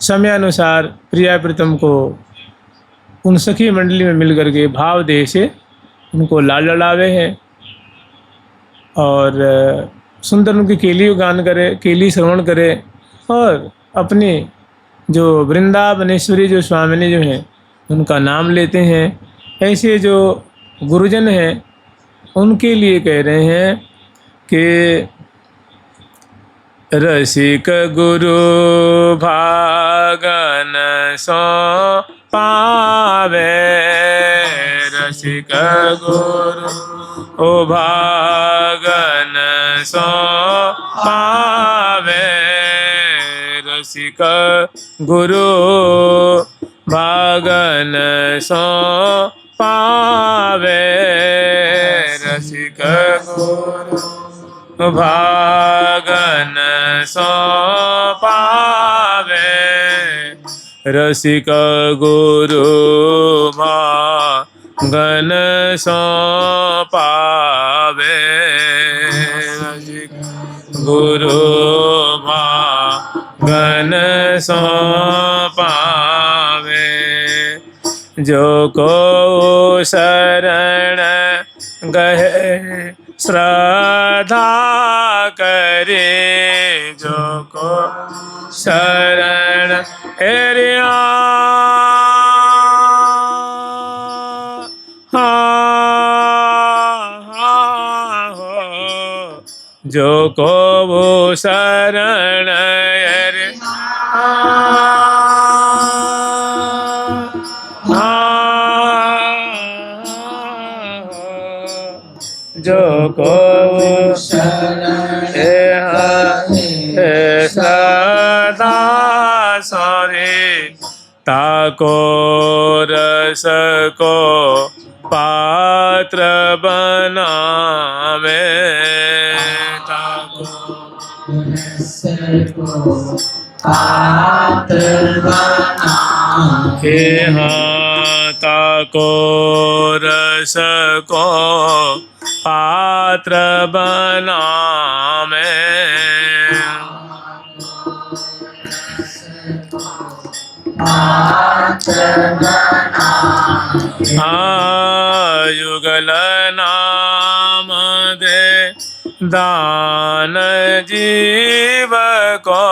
समयानुसार प्रिया प्रीतम को उन सखी मंडली में मिल करके भाव देह से उनको लाल लड़ावे हैं और सुंदर उनकी केली गान करे, केली श्रवण करे और अपनी जो वृंदावनेश्वरी जो स्वामिनी जो हैं उनका नाम लेते हैं। ऐसे जो गुरुजन हैं उनके लिए कह रहे हैं कि रसिक गुरु भागन सो पावे, रसिक गुरु भागन सो पावे, रसिक गुरु भागन सो पावे, रसिक गुरु भागन सो पावे, रसिक गुरु भागन सो पावे, रसिक गुरु भागन सो पावे। जो को शरण गहे श्रद्धा करे, जो को शरण एरिया जो को वो शरण जो को सदा सारे ताको रस को पात्र बनावे, ताको रस को पात्र बनावे, ताको रस को पात्र बनावे, युगल नाम दे दान जीव को,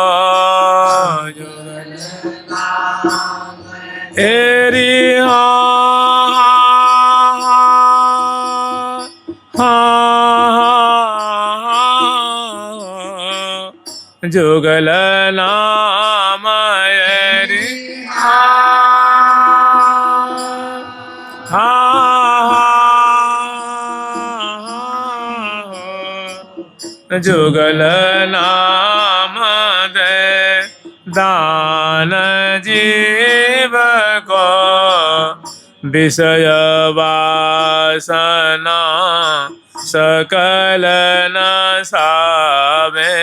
युगल एरी जुगल नाम एरी जुगल नाम दे दान जीव को, विषय वासना सकल नसावे,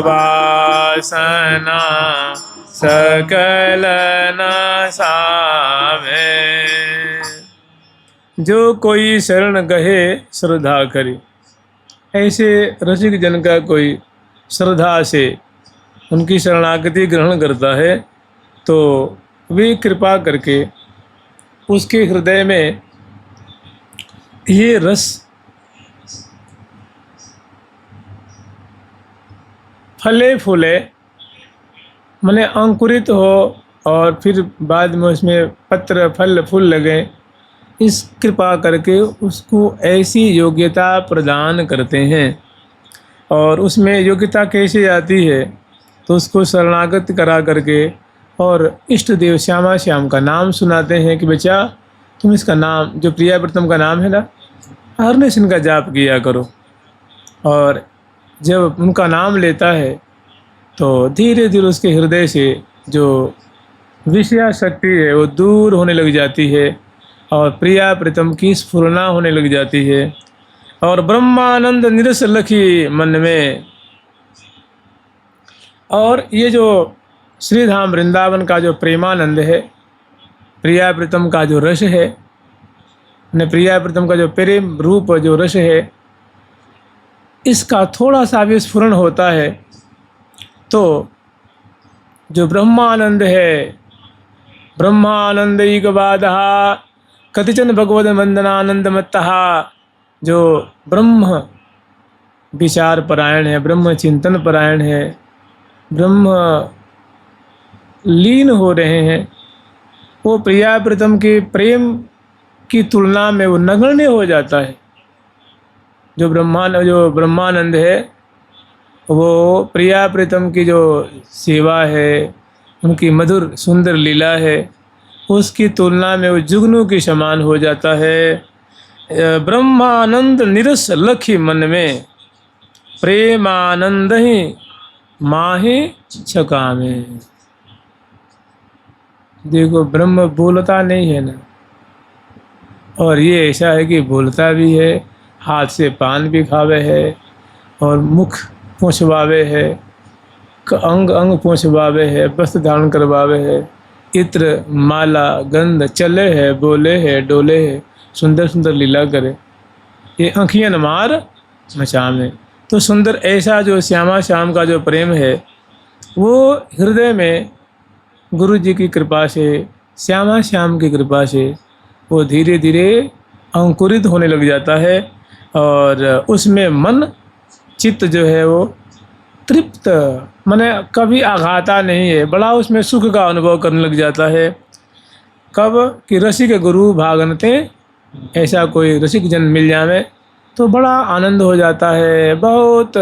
वासना सकल नसावे। जो कोई शरण गहे श्रद्धा करे, ऐसे रसिक जन का कोई श्रद्धा से उनकी शरणागति ग्रहण करता है तो वे कृपा करके उसके हृदय में ये रस फले फूले माने अंकुरित हो और फिर बाद में उसमें पत्र फल फूल लगे, इस कृपा करके उसको ऐसी योग्यता प्रदान करते हैं। और उसमें योग्यता कैसे आती है तो उसको शरणागत करा करके और इष्ट देव श्यामा श्याम का नाम सुनाते हैं कि बच्चा तुम इसका नाम, जो प्रिया प्रीतम का नाम है ना, हरनिश इनका जाप किया करो। और जब उनका नाम लेता है तो धीरे धीरे उसके हृदय से जो विषया शक्ति है वो दूर होने लग जाती है और प्रिया प्रीतम की स्फुरना होने लग जाती है और ब्रह्मानंद निरस लखी मन में। और ये जो श्रीधाम वृंदावन का जो प्रेमानंद है, प्रिया प्रीतम का जो रस है, न प्रिया प्रीतम का जो प्रेम रूप जो रस है, इसका थोड़ा सा भी स्फुरण होता है तो जो ब्रह्मानंद है, ब्रह्मानंदैक बाधः कतिचन भगवद वंदनानंद मत्तः, जो ब्रह्म विचार परायण है, ब्रह्म चिंतन परायण है, ब्रह्म लीन हो रहे हैं, वो प्रिया प्रीतम के प्रेम की तुलना में वो नगण्य हो जाता है। जो ब्रह्मानंद है वो प्रिया प्रीतम की जो सेवा है, उनकी मधुर सुंदर लीला है, उसकी तुलना में वो जुगनू के समान हो जाता है। ब्रह्मानंद निरस लखी मन में, प्रेमानंद ही माहे छकामे। देखो ब्रह्म बोलता नहीं है ना, और ये ऐसा है कि बोलता भी है, हाथ से पान भी खावे है, और मुख पोंछवावे है, अंग अंग पोंछवावे है, वस्त्र धारण करवावे है, इत्र माला गंध चले है, बोले है, डोले है, सुंदर सुंदर लीला करे, ये आँखियाँ मार मचामे। तो सुंदर ऐसा जो श्यामा श्याम का जो प्रेम है, वो हृदय में गुरु जी की कृपा से, श्यामा श्याम की कृपा से वो धीरे धीरे अंकुरित होने लग जाता है, और उसमें मन चित्त जो है वो तृप्त, माने कभी आघाता नहीं है, बड़ा उसमें सुख का अनुभव करने लग जाता है। कब कि रसिक गुरु भागनते, ऐसा कोई रसिक जन मिल जावे तो बड़ा आनंद हो जाता है, बहुत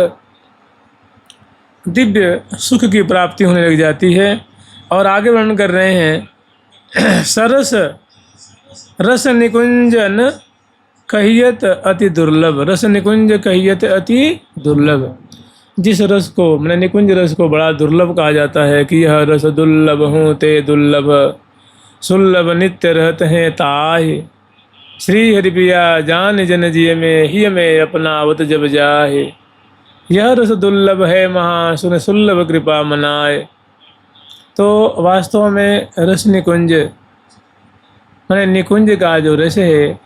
दिव्य सुख की प्राप्ति होने लग जाती है। और आगे वर्णन कर रहे हैं, सरस रस निकुंजन कहियत अति दुर्लभ, रस निकुंज कहियत अति दुर्लभ। जिस रस को मैंने निकुंज रस को बड़ा दुर्लभ कहा जाता है कि यह रस दुर्लभ हूँ ते दुर्लभ, सुलभ नित्य रहते हैं ताहि, श्री हरि प्रिया जान जन जिय में ही में अपनावत जब जाहे, यह रस दुर्लभ है महा सुन सुलभ कृपा मनाए। तो वास्तव में रस निकुंज मैंने निकुंज का जो रस है,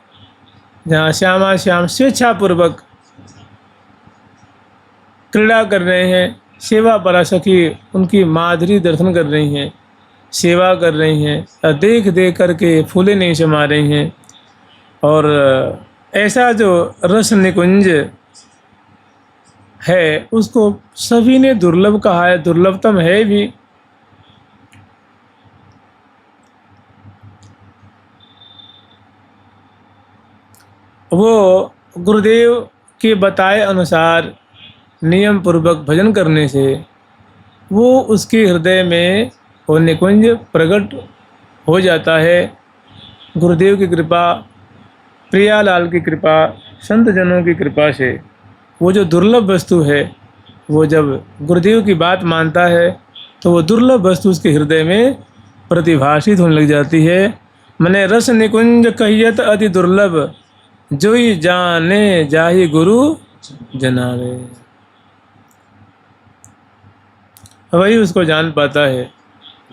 जहाँ श्यामा श्याम स्वेच्छापूर्वक क्रीड़ा कर रहे हैं, सेवा परासखी उनकी माधुरी दर्शन कर रही हैं, सेवा कर रही हैं, देख देख करके फूले नहीं समा रही हैं। और ऐसा जो रस निकुंज है उसको सभी ने दुर्लभ कहा है, दुर्लभतम है भी। वो गुरुदेव के बताए अनुसार नियम पूर्वक भजन करने से वो उसके हृदय में वो निकुंज प्रकट हो जाता है। गुरुदेव की कृपा, प्रियालाल की कृपा, संत जनों की कृपा से वो जो दुर्लभ वस्तु है, वो जब गुरुदेव की बात मानता है तो वो दुर्लभ वस्तु उसके हृदय में प्रतिभाषित होने लग जाती है। मने रस निकुंज कहियत अति दुर्लभ, जोई जाने जाहि गुरु जनावे। वही उसको जान पाता है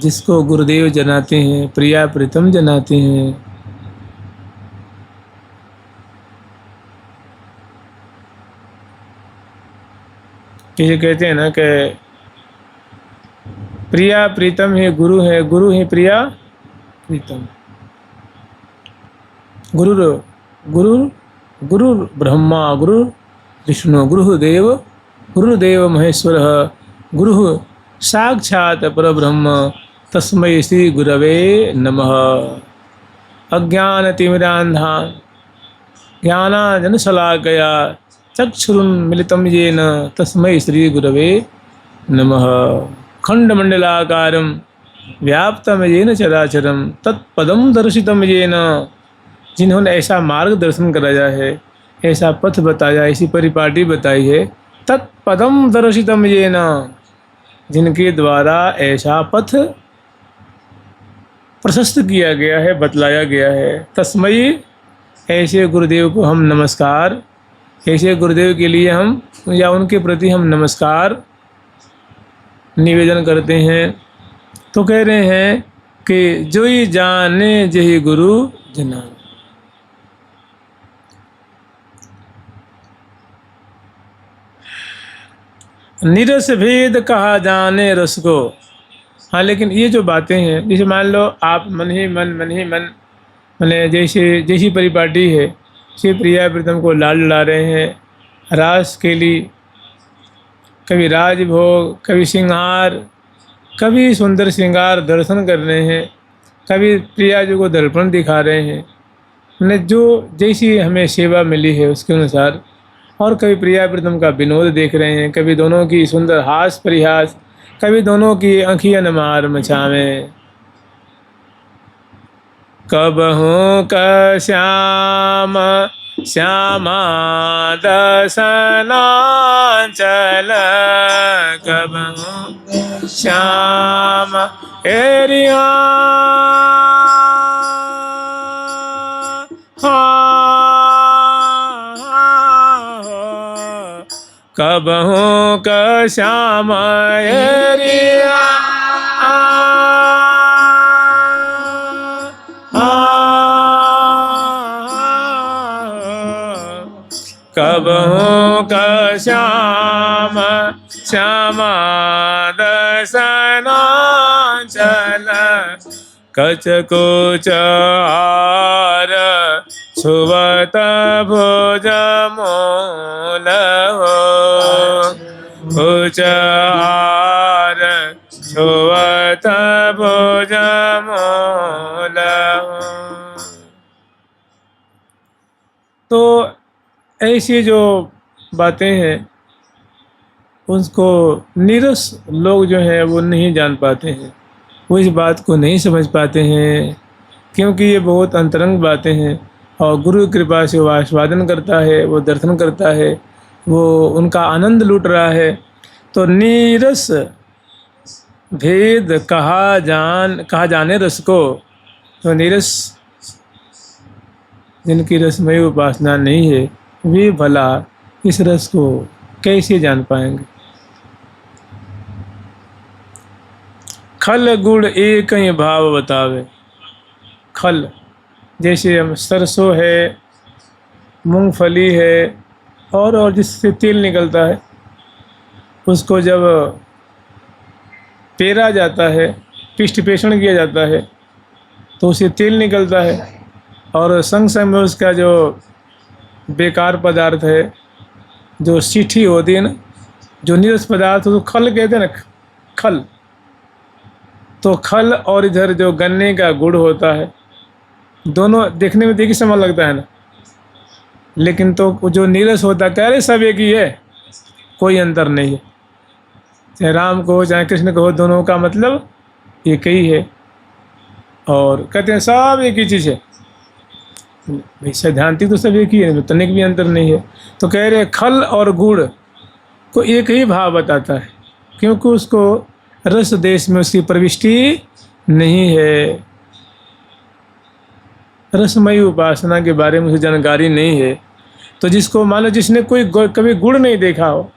जिसको गुरुदेव जनाते हैं, प्रिया प्रीतम जनाते हैं। ये कहते हैं ना कि प्रिया प्रीतम ही गुरु है, गुरु ही प्रिया प्रीतम। गुरु गुरु गुरु ब्रह्मा गुरु विष्णु गुरुदेव गुरुदेव महेश्वर गुरु साक्षात परब्रह्म तस्मै श्री गुरवे नमः। अज्ञानतिमिरान्धान् ज्ञानाञ्जनशलाकया चक्षुरुन्मिलितं येन तस्मै श्री गुरवे नमः। खण्डमण्डलाकारं व्याप्तं येन चराचरं तत्पदं दर्शितं येन। जिन्होंने ऐसा मार्गदर्शन कराया है, ऐसा पथ बताया, ऐसी परिपाटी बताई है, तत्पदम दर्शितम येन, जिनके द्वारा ऐसा पथ प्रशस्त किया गया है, बतलाया गया है। तस्मयी, ऐसे गुरुदेव को हम नमस्कार, ऐसे गुरुदेव के लिए हम या उनके प्रति हम नमस्कार निवेदन करते हैं। तो कह रहे हैं कि जो ही जाने जही गुरु जना। निरस भेद कहा जाने रस को, हाँ, लेकिन ये जो बातें हैं, जैसे मान लो आप मन ही मन मैंने जैसी परिपाटी है, श्री प्रिया प्रीतम को लाल लड़ा रहे हैं, रास के लिए कभी राजभोग, कभी श्रृंगार, कभी सुंदर श्रृंगार दर्शन कर रहे हैं, कभी प्रिया जी को दर्पण दिखा रहे हैं, मैंने जो जैसी हमें सेवा मिली है उसके अनुसार, और कभी प्रिया प्रीतम का विनोद देख रहे हैं, कभी दोनों की सुंदर हास परिहास, कभी दोनों की आँखियाँ मार मचावें। कबहू क श्याम श्यामा दसनांचल, कबहू श्याम एरिया कबहू क श्याम एरिया कबहू क श्याम श्यामा दसनांचल, कच कुच आर छुवत भुज मूल हो, कुच आर छुवत भुज मूल हो। तो ऐसी जो बातें हैं उसको नीरस लोग जो हैं वो नहीं जान पाते हैं, वो इस बात को नहीं समझ पाते हैं, क्योंकि ये बहुत अंतरंग बातें हैं और गुरु कृपा से वो आस्वादन करता है, वो दर्शन करता है, वो उनका आनंद लूट रहा है। तो नीरस भेद कहा जाने रस को, तो नीरस जिनकी रसमय उपासना नहीं है वे भला इस रस को कैसे जान पाएंगे। खल गुड़ एक ही भाव बतावे। खल जैसे हम सरसों है, मूंगफली है और जिससे तेल निकलता है, उसको जब पेरा जाता है, पिष्ट पेषण किया जाता है तो उसे तेल निकलता है, और संग संग में उसका जो बेकार पदार्थ है, जो सीठी होती है ना, जो नीरस पदार्थ तो खल कहते हैं ना, खल। तो खल और इधर जो गन्ने का गुड़ होता है, दोनों देखने में देखिए समान लगता है ना, लेकिन तो जो नीरस होता है, कह रहे सब एक ही है, कोई अंतर नहीं है। चाहे राम को चाहे कृष्ण को, दोनों का मतलब एक ही है, और कहते हैं सब एक ही चीज़ है। भाई सैद्धांतिक तो सब एक ही है, तनिक भी अंतर नहीं है। तो कह रहे खल और गुड़ को एक ही भाव बताता है, क्योंकि उसको रस देश में उसकी प्रविष्टि नहीं है, रसमयी उपासना के बारे में उसे जानकारी नहीं है। तो जिसको मान लो जिसने कभी गुड़ नहीं देखा हो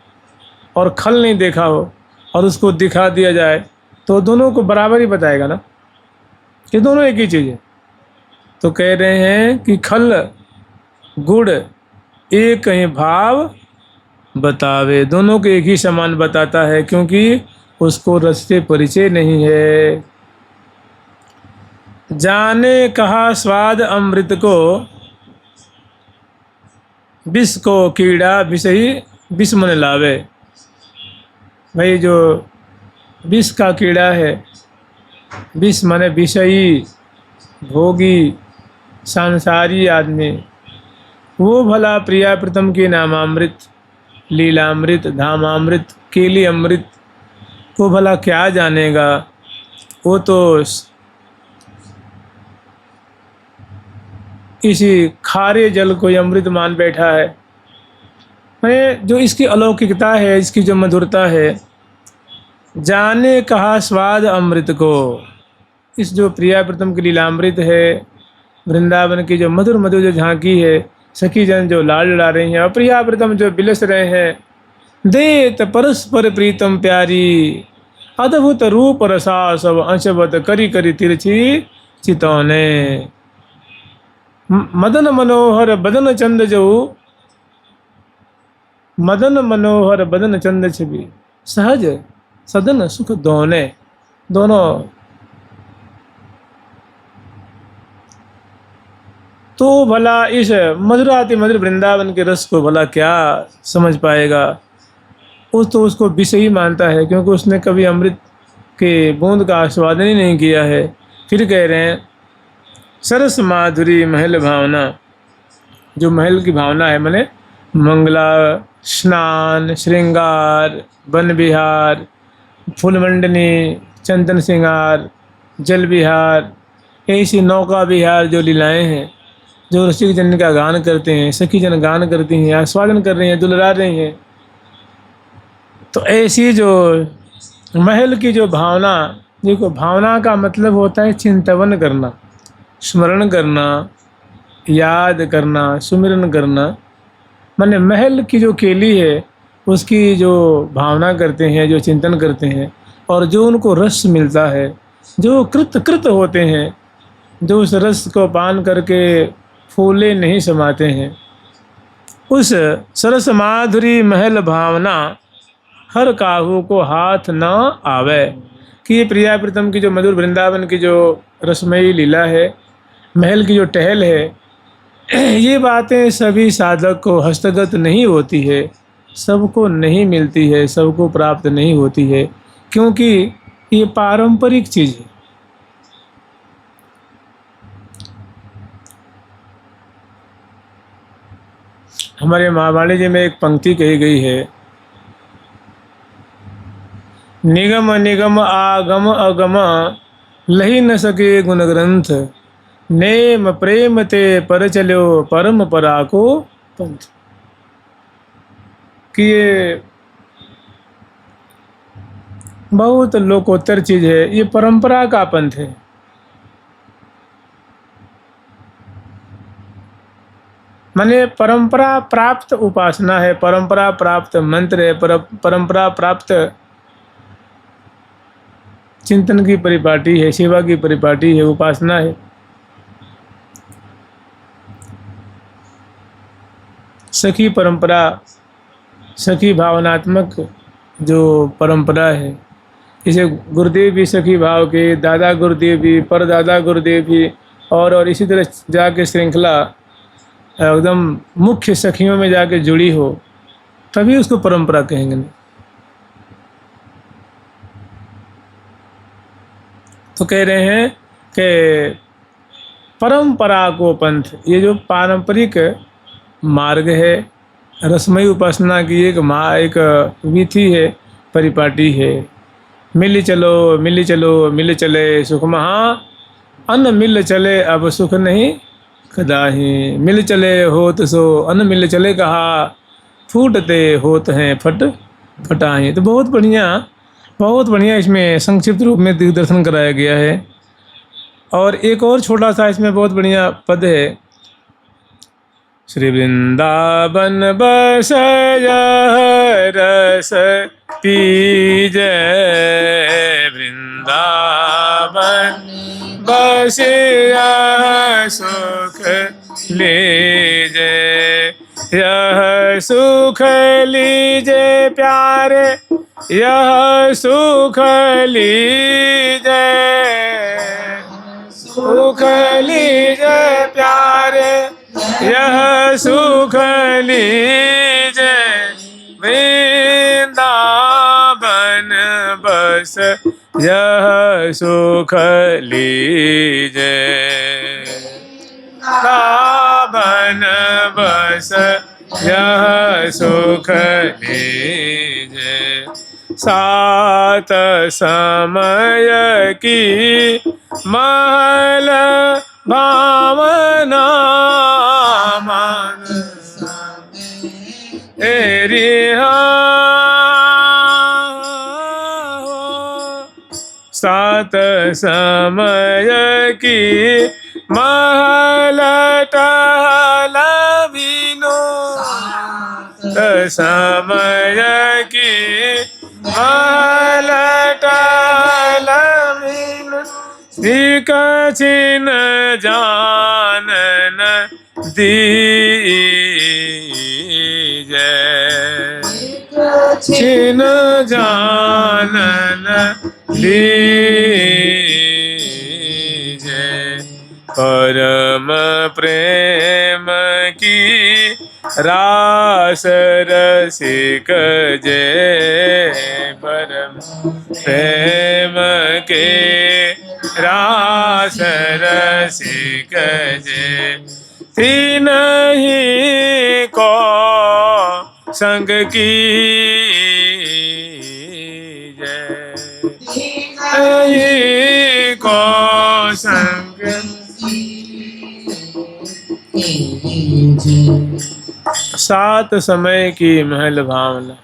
और खल नहीं देखा हो और उसको दिखा दिया जाए तो दोनों को बराबर ही बताएगा ना कि दोनों एक ही चीज़ है। तो कह रहे हैं कि खल गुड़ एक ही भाव बतावे, दोनों को एक ही समान बताता है, क्योंकि उसको रस से परिचय नहीं है। जाने कहा स्वाद अमृत को, विष को कीड़ा विष ही विष मन लावे। भाई जो विष का कीड़ा है, विष माने विषयी भोगी सांसारी आदमी, वो भला प्रिया प्रीतम के नामामृत, लीलामृत, धामामृत, केली अमृत को भला क्या जानेगा। वो तो इसी खारे जल को अमृत मान बैठा है। मैं जो इसकी अलौकिकता है, इसकी जो मधुरता है, जाने कहा स्वाद अमृत को। इस जो प्रिया प्रीतम की लीलामृत है, वृंदावन की जो मधुर मधुर जो झांकी है, सखी जन जो लाल लड़ा रही हैं और प्रिया प्रीतम जो बिलस रहे हैं, देत परस्पर प्रीतम प्यारी, अद्भुत रूप रसा सब अंशवत करी करी तिरछी चितौने। मदन मनोहर बदन चंद जो, मदन मनोहर बदन चंद छवि, सहज सदन सुख दोने। दोनों। तो भला इस मधुराति मधुर वृंदावन के रस को भला क्या समझ पाएगा? उस तो उसको विष ही मानता है, क्योंकि उसने कभी अमृत के बूंद का आस्वादन ही नहीं किया है। फिर कह रहे हैं सरस माधुरी महल भावना। जो महल की भावना है, माने मंगला, स्नान, श्रृंगार, वन विहार, फूल मंडनी, चंदन श्रृंगार, जल विहार, ऐसी नौका विहार जो लीलाएं हैं, जो रसिक जन का गान करते हैं, सखी जन गान करती हैं, आस्वादन कर रही हैं, दुलरा रही हैं। तो ऐसी जो महल की जो भावना, देखो भावना का मतलब होता है चिंतवन करना, स्मरण करना, याद करना, सुमिरन करना। माने महल की जो केली है उसकी जो भावना करते हैं, जो चिंतन करते हैं, और जो उनको रस मिलता है, जो कृत होते हैं, जो उस रस को पान करके फूले नहीं समाते हैं, उस सरस माधुरी महल भावना हर काहू को हाथ न आवे। कि ये प्रिया प्रीतम की जो मधुर वृंदावन की जो रसमयी लीला है, महल की जो टहल है, ये बातें सभी साधक को हस्तगत नहीं होती है, सबको नहीं मिलती है, सबको प्राप्त नहीं होती है, क्योंकि ये पारंपरिक चीज़ है। हमारे महावाणी जी में एक पंक्ति कही गई है, निगम निगम आगम अगम लही न सके गुण ग्रंथ, नेम प्रेम ते पर चलो परम परा को पंथ। कि ये बहुत लोकोत्तर चीज है, ये परंपरा का पंथ है। माने परंपरा प्राप्त उपासना है, परंपरा प्राप्त मंत्र है, परंपरा प्राप्त चिंतन की परिपाटी है, सेवा की परिपाटी है, उपासना है। सखी परंपरा, सखी भावनात्मक जो परंपरा है, इसे गुरुदेव भी सखी भाव के, दादा गुरुदेव भी, परदादा गुरुदेव भी, और इसी तरह जाके श्रृंखला एकदम मुख्य सखियों में जाके जुड़ी हो, तभी उसको परंपरा कहेंगे। तो कह रहे हैं कि परंपरा को पंथ, ये जो पारंपरिक मार्ग है, रसमयी उपासना की एक विधि है, परिपाटी है। मिल चलो मिल चलो मिल चले सुख महा, अन्न मिल चले अब सुख नहीं कदाही। मिल चले होत सो अन्न मिल चले कहा, फूटते होत हैं फट फटाही। तो बहुत बढ़िया इसमें संक्षिप्त रूप में दिग्दर्शन कराया गया है। और एक और छोटा सा इसमें बहुत बढ़िया पद है, श्री वृंदावन बस रस पीजय, वृंदावन बस सुख लीजे, यह सुख लीजे प्यारे, यह सुख लीजे, सुख लीजे प्यारे, यह सुख लीजे, वृंदावन बस यह सुख लीजे, वृंदावन बस यह सुख लीजे। सात समय की महल भावना, मन एरिहा सात समय की महल टहल बिनु, समय की महल टहल बिनु, कछिन जानन दीजै, छिन जानन लीजै, रास रसिक जय परम प्रेम के रास रसिक जय तीन ही को संग की जय ही को संग सात समय की महल भावना।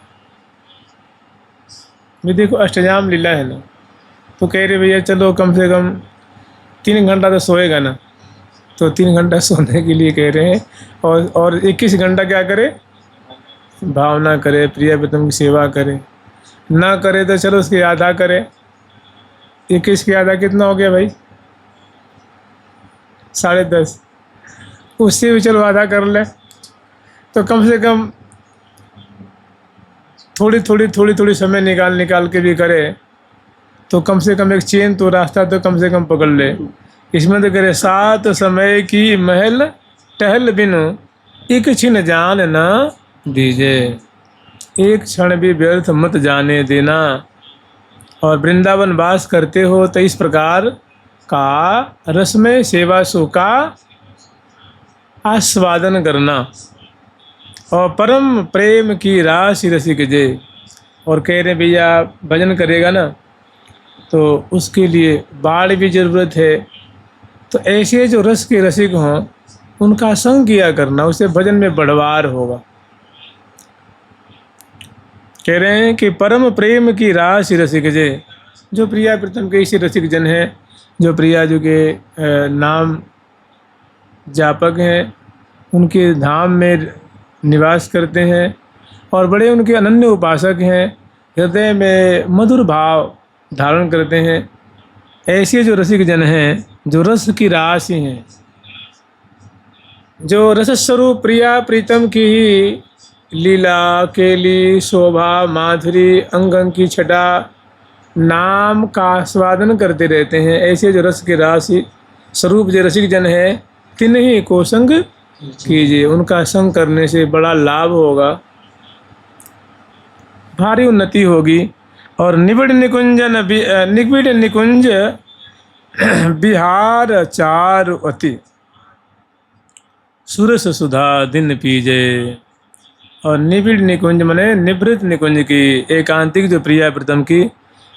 भी देखो अष्टजाम लीला है ना, तो कह रहे भैया चलो कम से कम 3 घंटा तो सोएगा ना, तो 3 घंटा सोने के लिए कह रहे हैं, और 21 घंटा क्या करे, भावना करे, प्रिय प्रीतम की सेवा करे, ना करे तो चलो उसकी आधा करे। 21 की आधा कितना हो गया भाई, 10.5, उससे भी चलो आधा कर ले, तो कम से कम थोड़ी समय निकाल के भी करे, तो कम से कम एक चेन तो रास्ता तो कम से कम पकड़ ले। इसमें तो करे 7 समय की महल टहल बिनु एक क्षण जान न दीजे, एक क्षण भी व्यर्थ मत जाने देना। और वृंदावन वास करते हो तो इस प्रकार का रसमय सेवा सुख का आस्वादन करना, और परम प्रेम की राशि रसिक जय। और कह रहे भैया भजन करेगा ना तो उसके लिए बाढ़ भी ज़रूरत है, तो ऐसे जो रस के रसिक हों उनका संग किया करना, उससे भजन में बढ़वार होगा। कह रहे हैं कि परम प्रेम की राशि रसिक जय, जो प्रिया प्रीतम के इसी रसिक जन हैं, जो प्रिया जो के नाम जापक हैं, उनके धाम में निवास करते हैं और बड़े उनके अनन्य उपासक हैं, हृदय में मधुर भाव धारण करते हैं। ऐसे जो रसिक जन हैं, जो रस की राशि हैं, जो रस स्वरूप प्रिया प्रीतम की ही लीला केली शोभा माधुरी अंग की छटा नाम का आस्वादन करते रहते हैं, ऐसे जो रस की राशि स्वरूप जो रसिक जन है, तिन्हीं को संग कीजिए। उनका संग करने से बड़ा लाभ होगा, भारी उन्नति होगी। और निबिड़ निकुंज बिहार चारु अति सुरस सुधा दिन पीजे। और निबिड़ निकुंज माने निवृत्त निकुंज की एकांतिक जो प्रिया प्रीतम की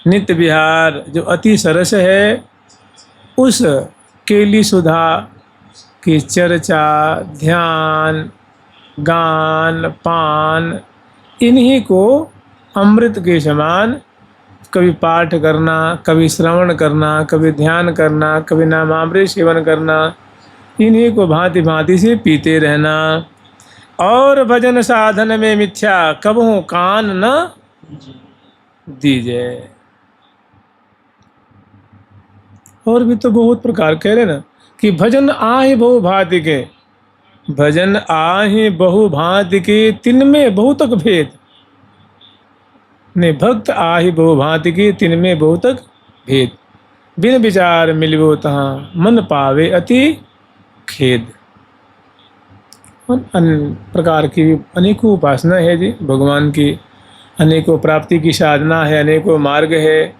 नित्य विहार जो अति सरस है, उस केली सुधा की चर्चा ध्यान गान पान इन्हीं को अमृत के समान कभी पाठ करना, कभी श्रवण करना, कभी ध्यान करना, कभी नामामृत सेवन करना, इन्हीं को भांति भांति से पीते रहना। और भजन साधन में मिथ्या कबहू कान न दीजिए। और भी तो बहुत प्रकार कह रहे ना कि भजन आहि बहु भांति के, भजन आहि बहु भांति के तिनमें बहुतक भेद। ने भक्त आहि बहु भांति के तिनमें बहुतक भेद, बिन विचार मिलवो तहाँ मन पावे अति खेद। अन्य प्रकार की अनेकों उपासना है जी भगवान की, अनेकों प्राप्ति की साधना है, अनेकों मार्ग है।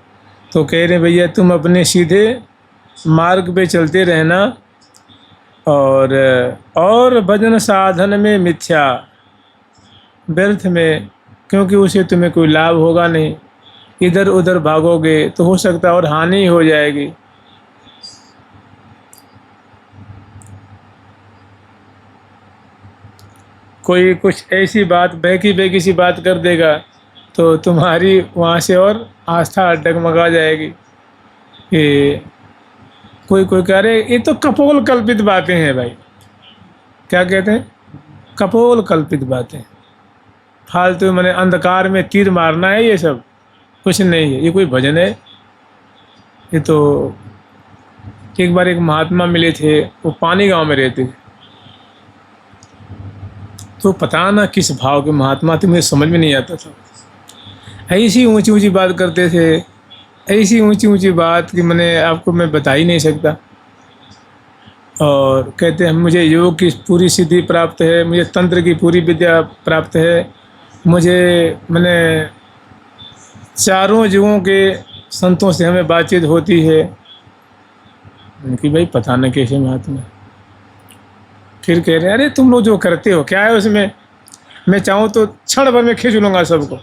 तो कह रहे भैया तुम अपने सीधे मार्ग पे चलते रहना, और भजन साधन में मिथ्या व्यर्थ में, क्योंकि उसे तुम्हें कोई लाभ होगा नहीं। इधर उधर भागोगे तो हो सकता है और हानि हो जाएगी। कोई कुछ ऐसी बात बहकी सी बात कर देगा तो तुम्हारी वहाँ से और आस्था डगमगा जाएगी कि कोई कह रहे ये तो कपोल कल्पित बातें हैं भाई। क्या कहते हैं? कपोल कल्पित बातें, फालतू मैंने अंधकार में तीर मारना है, ये सब कुछ नहीं है। ये कोई भजन है? ये तो एक बार एक महात्मा मिले थे, वो पानी गांव में रहते थे, तो पता ना किस भाव के महात्मा थे, मुझे समझ में नहीं आता था। ऐसी ऊंची ऊंची बात करते थे, ऐसी ऊंची ऊंची बात कि मैंने आपको मैं बता ही नहीं सकता। और कहते हैं मुझे योग की पूरी सिद्धि प्राप्त है, मुझे तंत्र की पूरी विद्या प्राप्त है, मुझे मैंने चारों युगों के संतों से हमें बातचीत होती है। उनकी भाई पता न कैसे महात्मा। फिर कह रहे हैं अरे तुम लोग जो करते हो क्या है उसमें, मैं चाहूँ तो क्षण भर में खींच लूँगा सबको।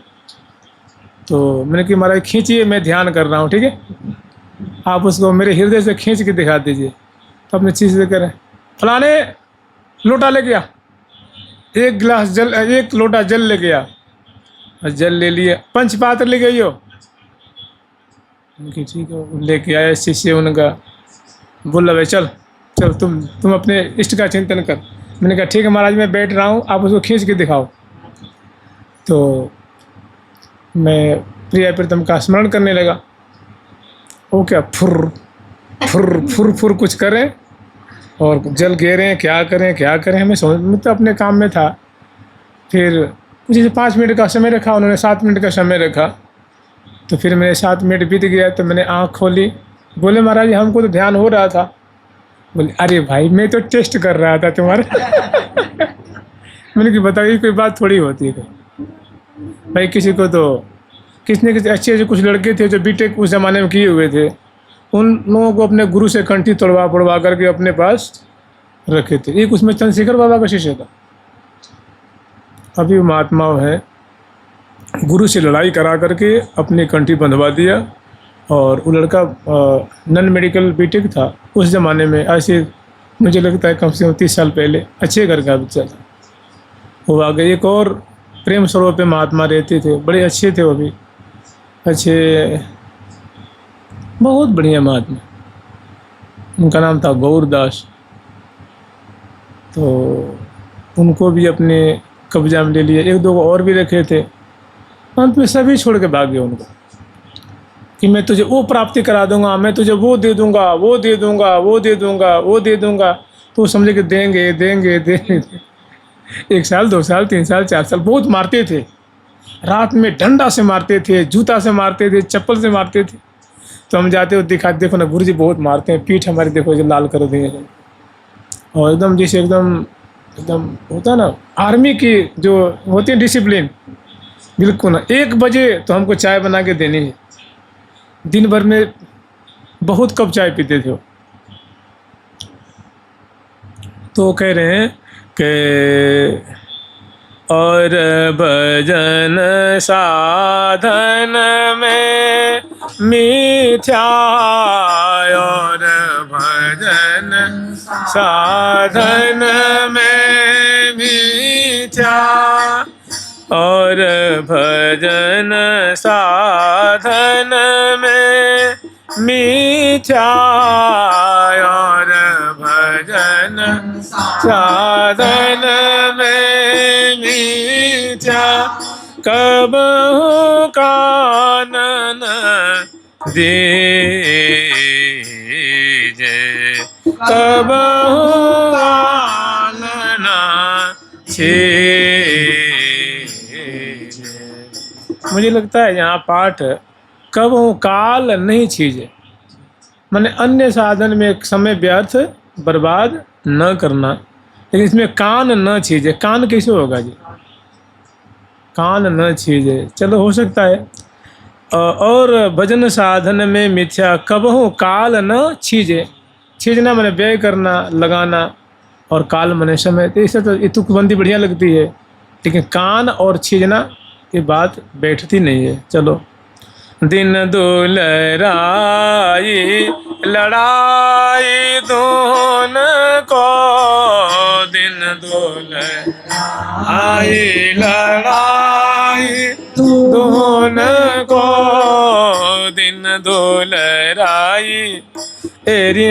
तो मैंने कि महाराज खींचिए, मैं ध्यान कर रहा हूँ, ठीक है, आप उसको मेरे हृदय से खींच के दिखा दीजिए। तो अपनी चीज़ से करें, फलाने लोटा ले गया, एक गिलास जल, एक लोटा जल ले गया, और जल ले लिया, पंचपात्र ले गई हो। उनकी ठीक है, लेके आया शिष्य उनका, बोला भाई चल चल तुम अपने इष्ट का चिंतन कर। मैंने कहा ठीक है महाराज, मैं बैठ रहा हूँ, आप उसको खींच के दिखाओ। तो मैं प्रिया प्रीतम का स्मरण करने लगा। वो क्या फुर फुर फुर फुर कुछ करें और जल घेरें, क्या करें हमें समझ में, तो अपने काम में था। फिर कुछ जैसे 5 मिनट का समय रखा, उन्होंने 7 मिनट का समय रखा। तो फिर मेरे 7 मिनट बीत गया, तो मैंने आँख खोली। बोले महाराज हमको तो ध्यान हो रहा था। बोले अरे भाई मैं तो टेस्ट कर रहा था तुम्हारा। मैंने कि बताइए कोई बात थोड़ी होती है भाई, किसी को तो किसने किसी अच्छे कुछ लड़के थे जो बीटेक उस ज़माने में किए हुए थे, उन लोगों को अपने गुरु से कंठी तोड़वा करके अपने पास रखे थे। एक उसमें चंद्रशेखर बाबा का शिष्य था, अभी वो महात्मा है, गुरु से लड़ाई करा करके अपनी कंठी बंधवा दिया। और वो लड़का नॉन मेडिकल बीटेक था उस ज़माने में, ऐसे मुझे लगता है कम से कम 30 साल पहले, अच्छे घर का बच्चा था। वो आगे एक और प्रेम सरोवर पे महात्मा रहते थे, बड़े अच्छे थे वो भी, अच्छे, बहुत बढ़िया महात्मा। उनका नाम था गौरदास। तो उनको भी अपने कब्जा में ले लिया, 1-2 को और भी रखे थे। अंत में सभी छोड़ के भाग गए उनको कि मैं तुझे वो प्राप्ति करा दूंगा, मैं तुझे वो दे दूंगा, वो दे दूंगा, वो दे दूंगा, वो दे दूंगा। तो समझे कि देंगे देंगे देंगे। 1 साल 2 साल 3 साल 4 साल बहुत मारते थे, रात में डंडा से मारते थे, जूता से मारते थे, चप्पल से मारते थे। तो हम जाते हो दिखा, देखो ना गुरुजी बहुत मारते हैं, पीठ हमारी देखो जो लाल कर देंगे। और एकदम जैसे एकदम एकदम होता ना आर्मी की जो होती है डिसिप्लिन, बिल्कुल ना। 1 बजे तो हमको चाय बना के देनी है। दिन भर में बहुत कप चाय पीते थे वो। तो कह रहे हैं कि और भजन साधन में मिथ्या, और भजन साधन में मिथ्या, और भजन साधन में मिथ्या, और भजन साधन में मिथ्या, कबहु कानन दीजे, कबहु कानन छीजे। मुझे लगता है यहाँ पाठ कबहु काल नहीं छीजे, माने अन्य साधन में समय व्यर्थ बर्बाद न करना, लेकिन इसमें कान न छीजे। कान कैसे होगा जी, कान न छीजे। चलो हो सकता है। और भजन साधन में मिथ्या, कबहु काल न छीजे। छीजना मैंने व्यय करना, लगाना, और काल मैंने समय। तो इससे तो ये तुकबंदी बढ़िया लगती है, लेकिन कान और छीजना ये बात बैठती नहीं है। चलो, दिन दुलराई लड़ाई दोन को, दिन दुलराई लड़ाई दोन को, दिन दुलराई एरी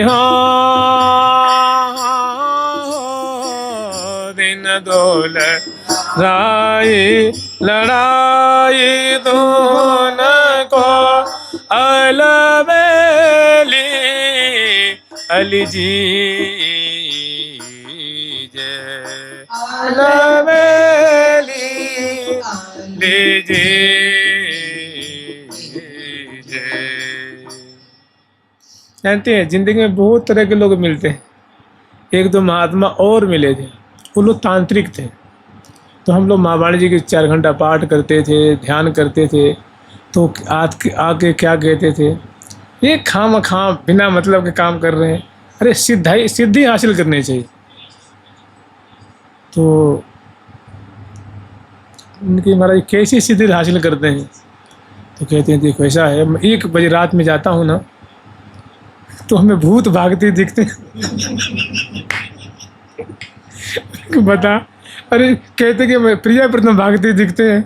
दिन दुलराई लड़ाई दोन को, अलबेली अलीजी जय, अलबेली लीजी जय। जानते हैं जिंदगी में बहुत तरह के लोग मिलते हैं, एक दो महात्मा और मिले थे, वो लोग तांत्रिक थे। तो हम लोग महावाणी जी के 4 घंटा पाठ करते थे, ध्यान करते थे। तो आके क्या कहते थे, ये खाम बिना मतलब के काम कर रहे हैं, अरे सिद्धि हासिल करनी चाहिए। तो उनकी महाराज कैसी सिद्धि हासिल करते हैं? तो कहते हैं देखो ऐसा है, मैं 1 बजे रात में जाता हूँ ना, तो हमें भूत भागते दिखते हैं। बता, अरे कहते कि मैं प्रिया प्रथम भागते दिखते हैं।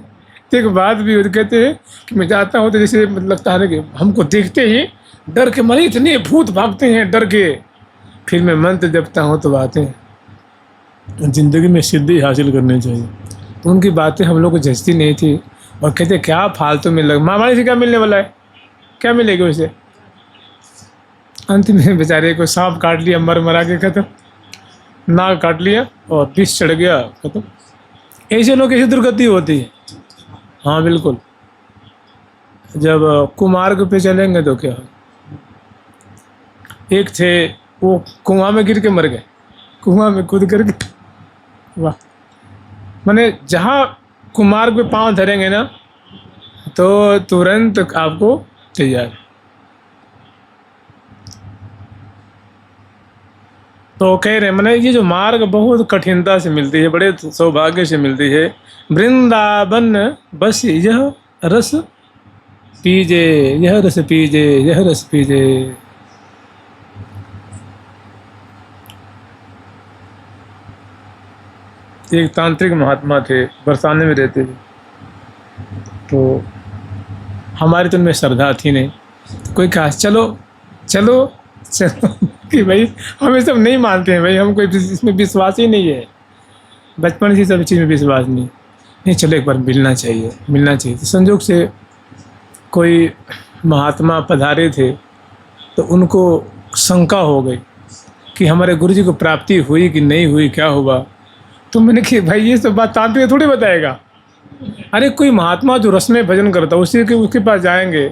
तो एक बात भी होती, कहते हैं कि मैं जाता हूँ तो जैसे मतलब लगता है कि हमको देखते ही डर के मारे इतने भूत भागते हैं डर के। फिर मैं मंत्र जपता हूँ तो बातें ज़िंदगी में सिद्धि हासिल करनी चाहिए। तो उनकी बातें हम लोग को जचती नहीं थी और कहते क्या फालतू में लग, महावाणी से क्या मिलने वाला है, क्या मिलेगा उसे। अंत में बेचारे को सांप काट लिया, मरा के खत्म, नाग काट लिया और विष चढ़ गया, खत्म। ऐसे लोग ऐसी दुर्गति होती है। हाँ बिल्कुल, जब कुमार्ग पे चलेंगे तो क्या, एक थे वो कुआं में गिर के मर गए, कुआं में कूद करके। वाह, माने जहाँ कुमार्ग पे पांव धरेंगे ना तो तुरंत आपको तैयार। तो कह रहे माने ये जो मार्ग बहुत कठिनता से मिलती है, बड़े सौभाग्य से मिलती है। वृंदावन बस यह रस पीजे, यह रस पीजे, यह रस पीजे। एक तांत्रिक महात्मा थे, बरसाने में रहते थे। तो हमारी तो उनमें श्रद्धा थी नहीं, तो कोई कहा चलो चलो चलो कि भाई हम ये सब नहीं मानते हैं भाई, हमको इसमें विश्वास ही नहीं है, बचपन से सब चीज़ में विश्वास नहीं चलो एक बार मिलना चाहिए। तो संजोग से कोई महात्मा पधारे थे, तो उनको शंका हो गई कि हमारे गुरु जी को प्राप्ति हुई कि नहीं हुई, क्या हुआ। तो मैंने कि भाई ये सब बात तांत्रिक थोड़ी बताएगा, अरे कोई महात्मा जो रस में भजन करता है उसके पास जाएंगे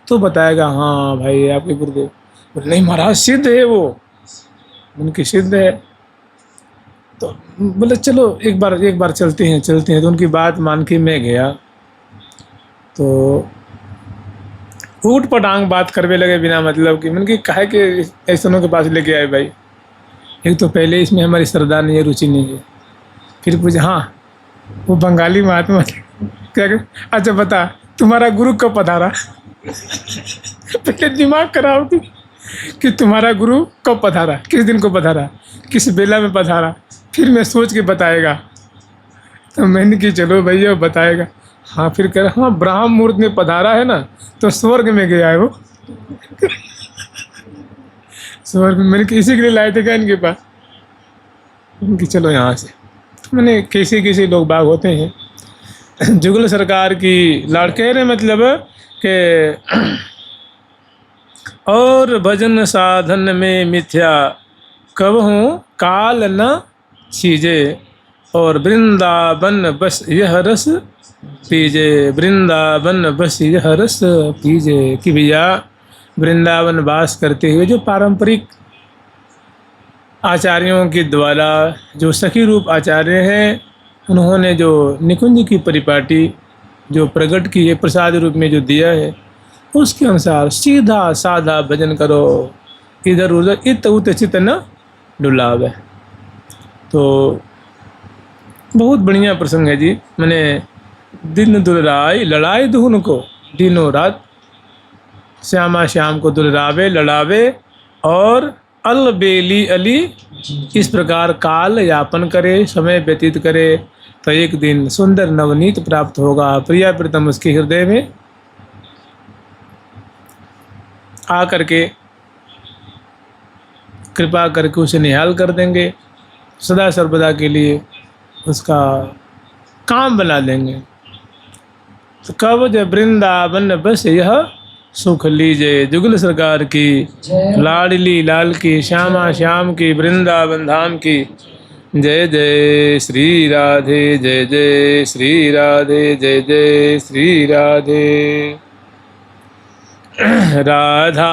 तो बताएगा हाँ भाई आपके गुरुदेव। नहीं महाराज सिद्ध है वो, उनकी सिद्ध है। तो बोले चलो एक बार चलते हैं। तो उनकी बात मान के मैं गया, तो ऊट पटांग बात करने लगे बिना मतलब कि, मैंने कहा कि ऐसनों के पास लेके आए भाई, एक तो पहले इसमें हमारी श्रद्धा नहीं है, रुचि नहीं है। फिर पूछे हाँ वो बंगाली महात्मा क्या कर, अच्छा बता तुम्हारा गुरु कब पधारा। पहले दिमाग कराओ कि तुम्हारा गुरु कब पधारा, किस दिन को पधारा, किस बेला में पधारा, फिर मैं सोच के बताएगा। तो मैंने कि चलो भैया बताएगा। हाँ फिर कह हाँ ब्राह्म मुहूर्त में पधारा है ना, तो स्वर्ग में गया है वो। स्वर्ग में, मैंने किसी के लिए लाए थे क्या इनके पास, उनकी चलो यहाँ से। तो मैंने किसी लोग बाग होते हैं। जुगल सरकार की लाड़ कह रहे मतलब कि और भजन साधन में मिथ्या कबहूँ काल न छीजे, और वृंदावन बस यह रस पीजे, वृंदावन बस यह रस पीजे। कि भैया वृंदावन वास करते हुए जो पारंपरिक आचार्यों के द्वारा जो सखी रूप आचार्य हैं, उन्होंने जो निकुंज की परिपाटी जो प्रकट की है, प्रसाद रूप में जो दिया है, उसके अनुसार सीधा साधा भजन करो, इधर उधर इत उत चित न डुलावे। तो बहुत बढ़िया प्रसंग है जी। मैंने दिन दुलराई लड़ाई दुहन को, दिनों रात श्यामा श्याम को दुलरावे लड़ावे, और अल बेली अली इस प्रकार काल यापन करे, समय व्यतीत करे, तो एक दिन सुंदर नवनीत प्राप्त होगा। प्रिया प्रीतम उसके हृदय में आ करके कृपा करके उसे निहाल कर देंगे, सदा सर्वदा के लिए उसका काम बना देंगे। तो कब जब वृंदावन बस यह सुख लीजिए। जुगल सरकार की, लाडली लाल की, श्यामा श्याम की, वृंदावन धाम की जय जय श्री राधे, जय जय श्री राधे, जय जय श्री राधे। राधा